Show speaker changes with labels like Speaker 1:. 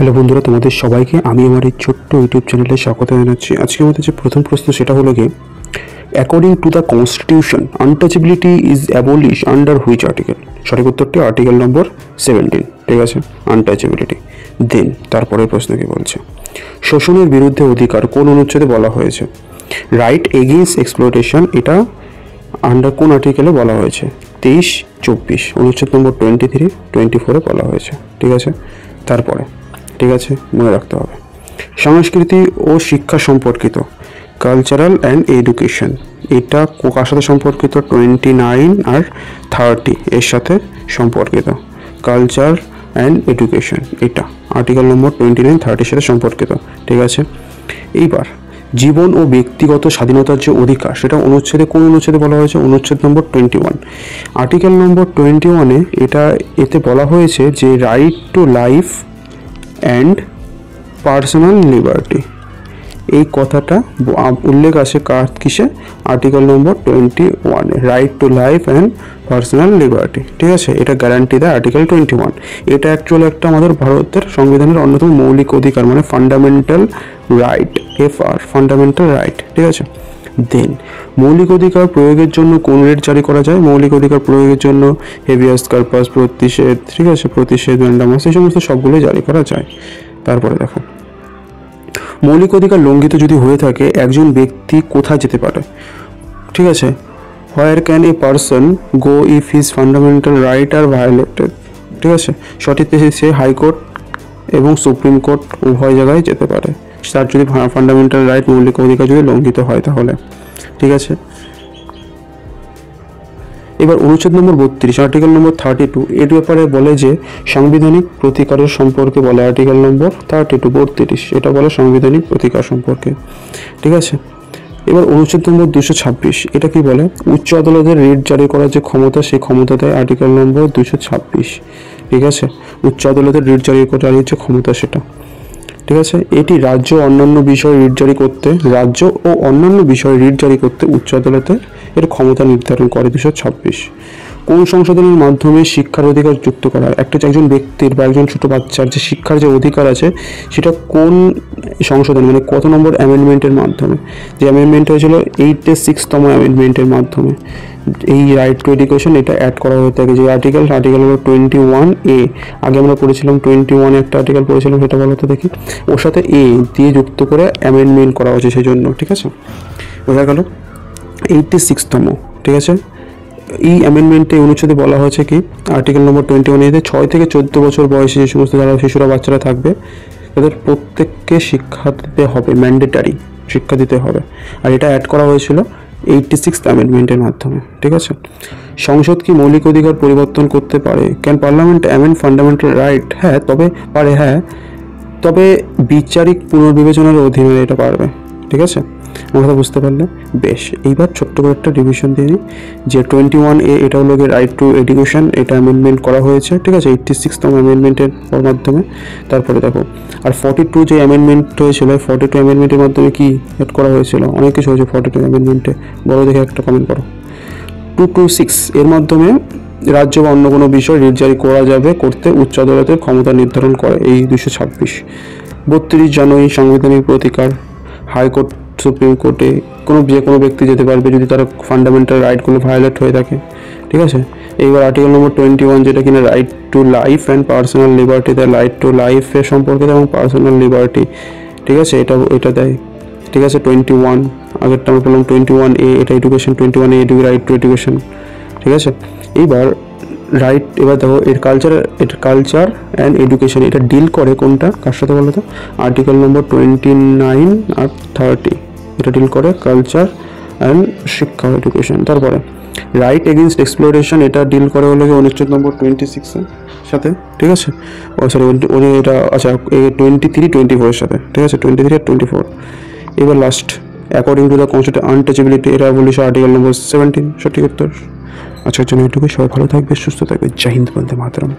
Speaker 1: Hello বন্ধুরা, তোমাদের সবাইকে আমি আমার এই ছোট্ট ইউটিউব চ্যানেলে স্বাগত জানাচ্ছি। আজকে আমাদের যে প্রথম প্রশ্ন সেটা হলো কি, according to the constitution untouchability is abolish under which article? সঠিক উত্তরটি আর্টিকেল নম্বর 17। ঠিক আছে, আনটাচেবিলিটি। দেন তারপরের প্রশ্ন কি বলছে, শোষণের বিরুদ্ধে অধিকার কোন অনুচ্ছেদে বলা হয়েছে? রাইট এগেইনস্ট এক্সপ্লয়টেশন, এটা আন্ডার কোন আর্টিকেলে বলা হয়েছে? 23-24 অনুচ্ছেদ নম্বর 23-24 বলা হয়েছে। ঠিক আছে, তারপরে ঠিক আছে মনে রাখতে হবে, সংস্কৃতি ও শিক্ষা সম্পর্কিত কালচারাল অ্যান্ড এডুকেশন, এটা কার সাথে সম্পর্কিত? 29 আর 30 এর সাথে সম্পর্কিত। কালচার অ্যান্ড এডুকেশন এটা আর্টিকেল নম্বর 29-30 সাথে সম্পর্কিত। ঠিক আছে, এইবার জীবন ও ব্যক্তিগত স্বাধীনতার যে অধিকার, সেটা অনুচ্ছেদে কোন অনুচ্ছেদে বলা হয়েছে? অনুচ্ছেদ নম্বর 21। আর্টিকেল নম্বর 21-এ এতে বলা হয়েছে যে right to life and personal liberty, এই কথাটা উল্লেখ আছে কিসে? Article number 21, right to life and personal liberty. ঠিক আছে, এটা গ্যারান্টি দেয় আর্টিকেল 21। এটা অ্যাকচুয়ালি একটা আমাদের ভারতের সংবিধানের অন্যতম মৌলিক অধিকার, মানে ফান্ডামেন্টাল রাইট, ফান্ডামেন্টাল রাইট। ঠিক আছে, দেন মৌলিক অধিকার প্রয়োগের জন্য কোন রেট জারি করা যায়? মৌলিক অধিকার প্রয়োগের জন্য হেভিয়াস কর্পাস, প্রতিষেধ, ঠিক আছে, প্রতিষেধ, ম্যান্ডামাস, এই সমস্ত সবগুলো জারি করা যায়। তারপরে দেখো, মৌলিক অধিকার লঙ্ঘিত যদি হয়ে থাকে একজন ব্যক্তি কোথায় যেতে পারে? ঠিক আছে, where can a person go if his fundamental right are violated? ঠিক আছে, সঠিক সে হাইকোর্ট এবং সুপ্রিম কোর্ট উভয় জায়গায় যেতে পারে তার যদি ফান্ডামেন্টাল রাইট, মৌলিক অধিকার যদি লঙ্ঘিত হয় তাহলে। ঠিক আছে, এবার অনুচ্ছেদ নম্বর 32 আর্টিকেল নম্বর 32 এর ব্যাপারে বলে যে সাংবিধানিক প্রতিকারের সম্পর্কে বলে। আর্টিকেল নম্বর 32 এটা বলে সাংবিধানিক প্রতিকার সম্পর্কে। ঠিক আছে, এবার অনুচ্ছেদ নম্বর 226 এটা কি বলে? উচ্চ আদালতের রিট জারি করার যে ক্ষমতা, সেই ক্ষমতা দেয় আর্টিকেল নম্বর 226। ঠিক আছে, উচ্চ আদালতের রিট জারি করার যে ক্ষমতা সেটা। ঠিক আছে, এটি রাজ্য অন্যান্য বিষয়ে রিট জারি করতে উচ্চ আদালতে এর ক্ষমতা নির্ধারণ করে 226। কোন সংশোধনের মাধ্যমে শিক্ষার অধিকার যুক্ত করা হয়? একজন ব্যক্তির বা একজন ছোট বাচ্চার যে শিক্ষার যে অধিকার আছে সেটা কোন সংশোধন, মানে কত নম্বর অ্যামেন্ডমেন্টের মাধ্যমে? যে অ্যামেন্ডমেন্ট হয়েছিল 86তম অ্যামেন্ডমেন্টের মাধ্যমে এই রাইট টু এডুকেশন এটা অ্যাড করা হয়ে থাকে। যে আর্টিকেল নম্বর 21A, আগে আমরা পড়েছিলাম 21 একটা আর্টিকেল পড়েছিলাম, সেটা বলতে দেখি, ওর সাথে এ দিয়ে যুক্ত করে অ্যামেন্ডমেন্ট করা হয়েছে সেই জন্য। ঠিক আছে, বোঝা গেল 86তম। ঠিক আছে, এই অ্যামেন্ডমেন্টে অনুচ্ছেদে বলা হয়েছে কি, আর্টিকেল নম্বর 21 6 থেকে 14 বছর বয়সী যে সমস্ত যারা শিশুরা বাচ্চারা থাকবে তাদের প্রত্যেককে শিক্ষা দিতে হবে, ম্যান্ডেটারি শিক্ষা দিতে হবে। আর এটা অ্যাড করা হয়েছিল 86th অ্যামেন্ডমেন্টের মাধ্যমে। ঠিক আছে, সংসদ কি মৌলিক অধিকার পরিবর্তন করতে পারে? Can parliament amend fundamental right? হ্যাঁ, তবে বিচারিক পুনর্বিবেচনার অধীনে এটা পারবে। ঠিক আছে, আমার কথা বুঝতে পারলে বেশ। এইবার ছোট্ট করে একটা রিভিশন দিয়ে নিই যে 21A এটা হলো রাইট টু এডুকেশন, এটা অ্যামেন্ডমেন্ট করা হয়েছে। ঠিক আছে, 86তম অ্যামেন্ডমেন্টের মাধ্যমে। তারপরে দেখো, আর 42 যে অ্যামেন্ডমেন্ট হয়েছিল, 42 অ্যামেন্ডমেন্টের মাধ্যমে কি অ্যাড করা হয়েছিল? অনেক কিছু হয়েছে 42 অ্যামেন্ডমেন্টে, বড় দেখে একটা কমেন্ট করো। 226 এর মাধ্যমে রাজ্য বা অন্য কোনো বিষয় রিট জারি করা যাবে করতে উচ্চ আদালতের ক্ষমতা নির্ধারণ করে এই 226। 32 জানুয়ারি সাংবিধানিক প্রতিকার, হাইকোর্ট সুপ্রিম কোর্টে যে কোনো ব্যক্তি যেতে পারবে যদি তার ফান্ডামেন্টাল রাইটগুলো ভায়োলেট হয়ে থাকে। ঠিক আছে, এইবার আর্টিকেল নম্বর 21 যেটা কিনা right to life and personal liberty দেয়, রাইট টু লাইফের সম্পর্কে এবং পার্সোনাল লিবার্টি। ঠিক আছে, এটা দেয়। ঠিক আছে, 21 আগেরটা আমরা পেলাম 21A, এটা education, 21A right two education. ঠিক আছে, এইবার রাইট, এবার দেখো কালচার অ্যান্ড এডুকেশন এটা ডিল করে কোনটা, কার সাথে বলো তো? আর্টিকেল নম্বর 29 আর 30 এটা ডিল করে কালচার অ্যান্ড শিক্ষা এডুকেশন। তারপরে রাইট এগেইনস্ট এক্সপ্লয়টেশন এটা ডিল করে হলো অনুচ্ছেদ নম্বর 26 সাথে। ঠিক আছে, এটা আচ্ছা 23-24 এর সাথে। ঠিক আছে, 23 আর 24। এবার last, according to the constitution untouchability এটা বলেছে আর্টিকেল নম্বর 17। সঠিক উত্তর। আজকের জন্য এটুকুই। সবাই ভালো থাকবে, সুস্থ থাকবে। জয় হিন্দ, বন্দে মাতরম।